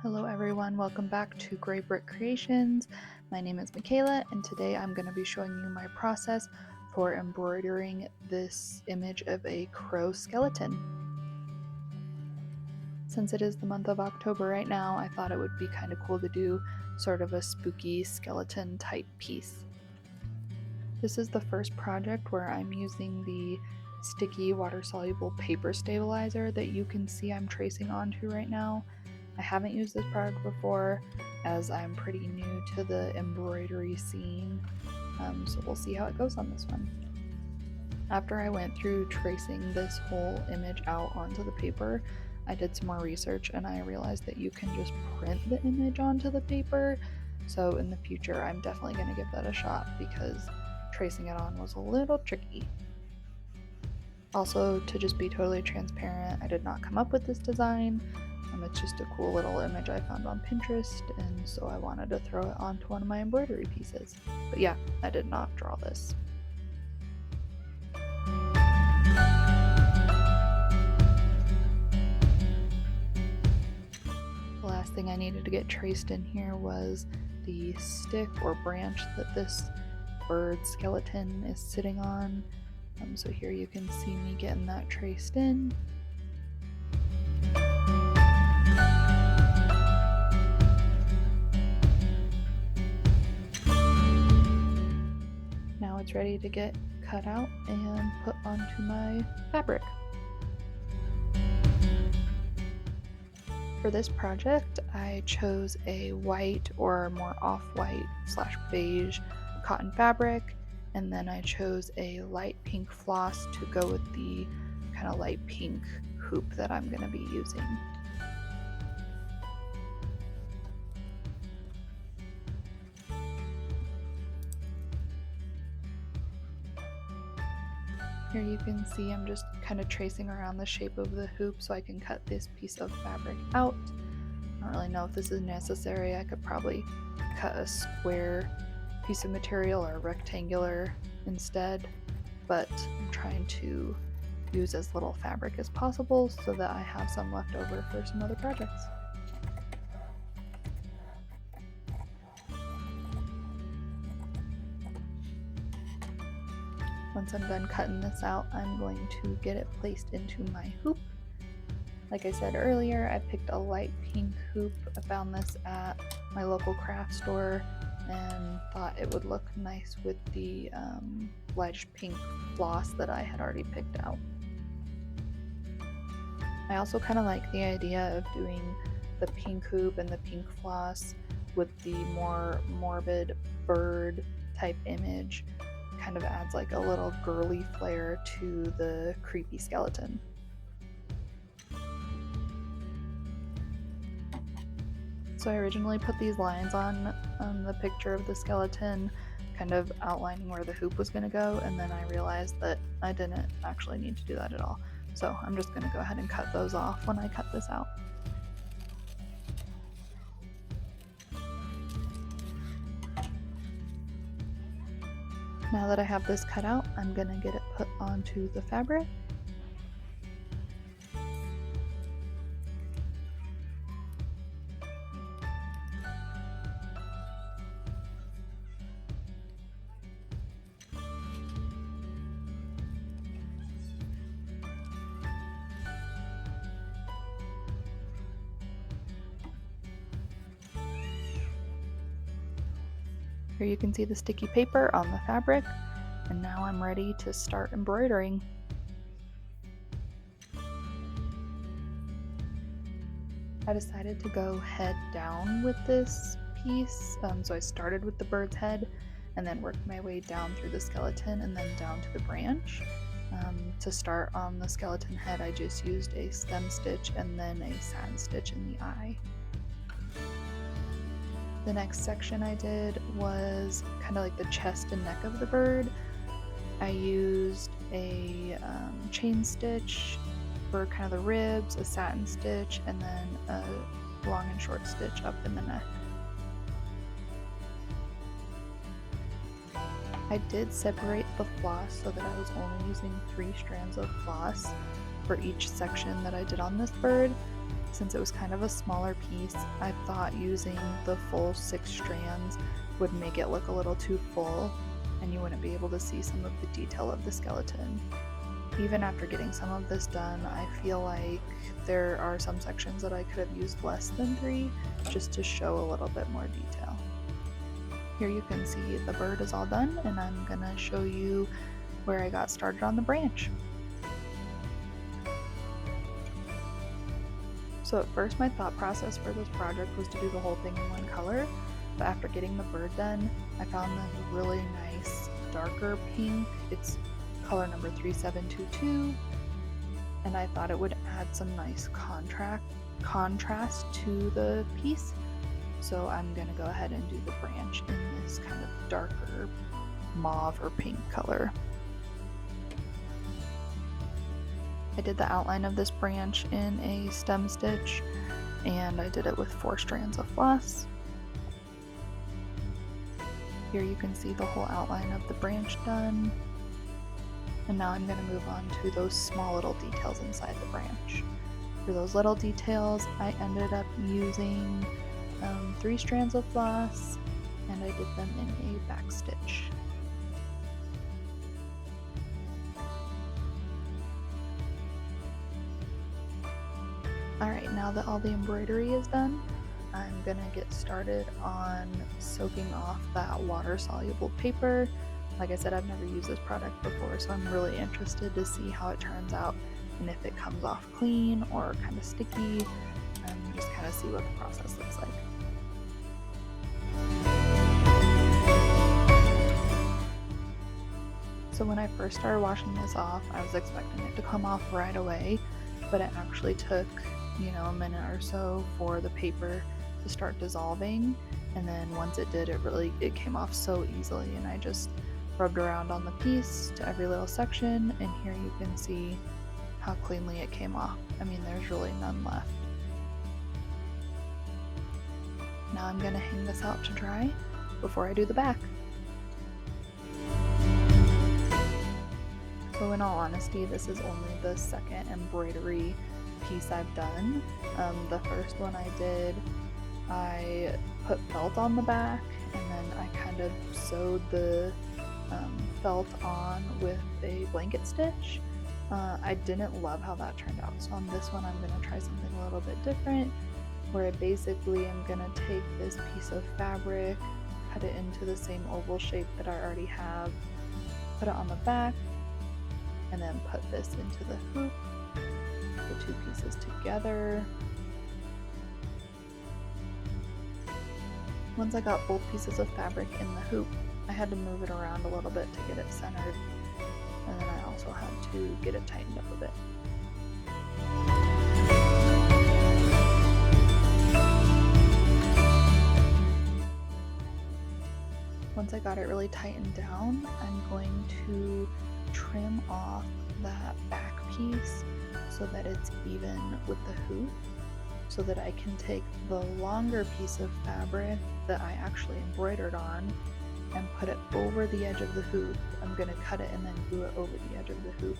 Hello everyone, welcome back to Gray Brick Creations. My name is Michaela and today I'm going to be showing you my process for embroidering this image of a crow skeleton. Since it is the month of October right now, I thought it would be kind of cool to do sort of a spooky skeleton type piece. This is the first project where I'm using the sticky water-soluble paper stabilizer that you can see I'm tracing onto right now. I haven't used this product before as I'm pretty new to the embroidery scene, so we'll see how it goes on this one. After I went through tracing this whole image out onto the paper, I did some more research and I realized that you can just print the image onto the paper. So in the future, I'm definitely going to give that a shot because tracing it on was a little tricky. Also, to just be totally transparent, I did not come up with this design. It's just a cool little image I found on Pinterest, and so I wanted to throw it onto one of my embroidery pieces. But yeah, I did not draw this. The last thing I needed to get traced in here was the stick or branch that this bird skeleton is sitting on. So here you can see me getting that traced in. Now it's ready to get cut out and put onto my fabric. For this project, I chose a white or more off-white / beige cotton fabric, and then I chose a light pink floss to go with the kind of light pink hoop that I'm going to be using. Here you can see I'm just kind of tracing around the shape of the hoop so I can cut this piece of fabric out. I don't really know if this is necessary. I could probably cut a square piece of material or rectangular instead, but I'm trying to use as little fabric as possible so that I have some left over for some other projects. Once I'm done cutting this out, I'm going to get it placed into my hoop. Like I said earlier, I picked a light pink hoop. I found this at my local craft store and thought it would look nice with the light pink floss that I had already picked out. I also kind of like the idea of doing the pink hoop and the pink floss with the more morbid bird type image. Kind of adds like a little girly flair to the creepy skeleton. So I originally put these lines on the picture of the skeleton, kind of outlining where the hoop was going to go, and then I realized that I didn't actually need to do that at all. So I'm just going to go ahead and cut those off when I cut this out. Now that I have this cut out, I'm going to get it put onto the fabric. Here you can see the sticky paper on the fabric, and now I'm ready to start embroidering. I decided to go head down with this piece, so I started with the bird's head and then worked my way down through the skeleton and then down to the branch. To start on the skeleton head, I just used a stem stitch and then a satin stitch in the eye. The next section I did was kind of like the chest and neck of the bird. I used a chain stitch for kind of the ribs, a satin stitch, and then a long and short stitch up in the neck. I did separate the floss so that I was only using 3 strands of floss for each section that I did on this bird. Since it was kind of a smaller piece, I thought using the full 6 strands would make it look a little too full, and you wouldn't be able to see some of the detail of the skeleton. Even after getting some of this done, I feel like there are some sections that I could have used less than 3 just to show a little bit more detail. Here you can see the bird is all done, and I'm gonna show you where I got started on the branch. So at first my thought process for this project was to do the whole thing in one color, but after getting the bird done, I found this really nice darker pink. It's color number 3722, and I thought it would add some nice contrast to the piece. So I'm gonna go ahead and do the branch in this kind of darker mauve or pink color. I did the outline of this branch in a stem stitch, and I did it with 4 strands of floss. Here you can see the whole outline of the branch done. And now I'm going to move on to those small little details inside the branch. For those little details, I ended up using 3 strands of floss, and I did them in a back stitch. Alright, now that all the embroidery is done, I'm gonna get started on soaking off that water-soluble paper. Like I said, I've never used this product before, so I'm really interested to see how it turns out and if it comes off clean or kind of sticky, and just kind of see what the process looks like. So when I first started washing this off, I was expecting it to come off right away, but it actually took, a minute or so for the paper to start dissolving, and then once it did, it came off so easily, and I just rubbed around on the piece to every little section, and here you can see how cleanly it came off. I mean, there's really none left. Now I'm gonna hang this out to dry before I do the back. So in all honesty, this is only the second embroidery piece I've done. The first one I did, I put felt on the back, and then I kind of sewed the felt on with a blanket stitch. I didn't love how that turned out, so on this one I'm going to try something a little bit different, where I basically am going to take this piece of fabric, cut it into the same oval shape that I already have, put it on the back, and then put this into the hoop, the 2 pieces together. Once I got both pieces of fabric in the hoop, I had to move it around a little bit to get it centered, and then I also had to get it tightened up a bit. Once I got it really tightened down, I'm going to trim off that back piece so that it's even with the hoop, so that I can take the longer piece of fabric that I actually embroidered on and put it over the edge of the hoop. I'm going to cut it and then glue it over the edge of the hoop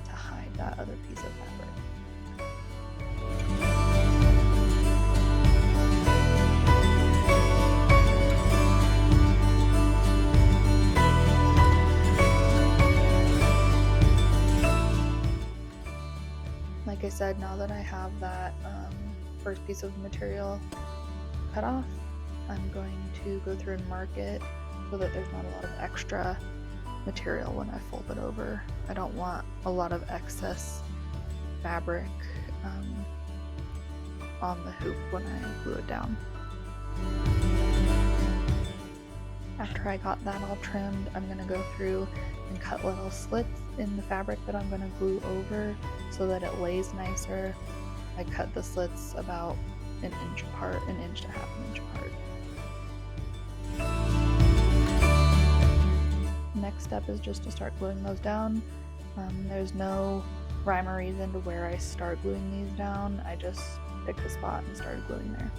to hide that other piece of fabric. Like I said, now that I have that first piece of material cut off, I'm going to go through and mark it so that there's not a lot of extra material when I fold it over. I don't want a lot of excess fabric on the hoop when I glue it down. After I got that all trimmed, I'm going to go through and cut little slits in the fabric that I'm going to glue over so that it lays nicer. I cut the slits about an inch apart, an inch to half an inch apart. Next step is just to start gluing those down. There's no rhyme or reason to where I start gluing these down. I just picked the spot and started gluing there.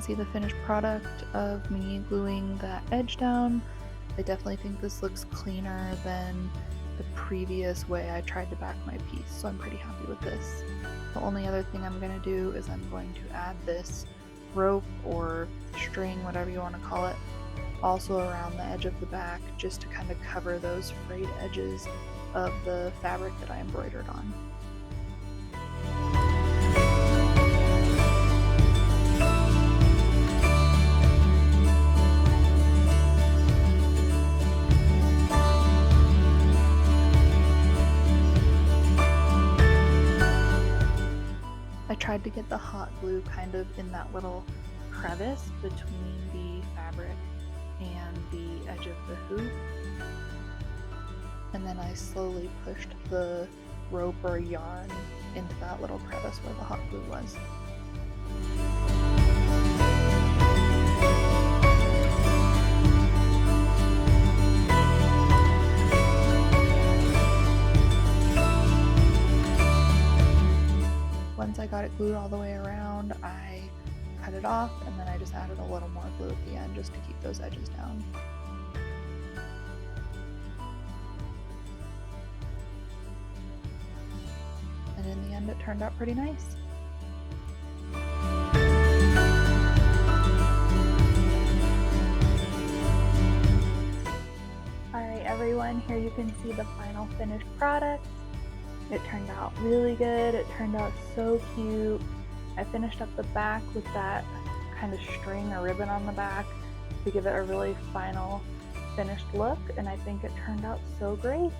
can see the finished product of me gluing that edge down. I definitely think this looks cleaner than the previous way I tried to back my piece, so I'm pretty happy with this. The only other thing I'm going to do is I'm going to add this rope or string, whatever you want to call it, also around the edge of the back, just to kind of cover those frayed edges of the fabric that I embroidered on. I tried to get the hot glue kind of in that little crevice between the fabric and the edge of the hoop, and then I slowly pushed the rope or yarn into that little crevice where the hot glue was. Once I got it glued all the way around, I cut it off, and then I just added a little more glue at the end just to keep those edges down. And in the end, it turned out pretty nice. Alright everyone, here you can see the final finished product. It turned out really good. It turned out so cute. I finished up the back with that kind of string or ribbon on the back to give it a really final finished look, and I think it turned out so great.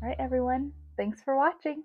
Alright everyone, thanks for watching.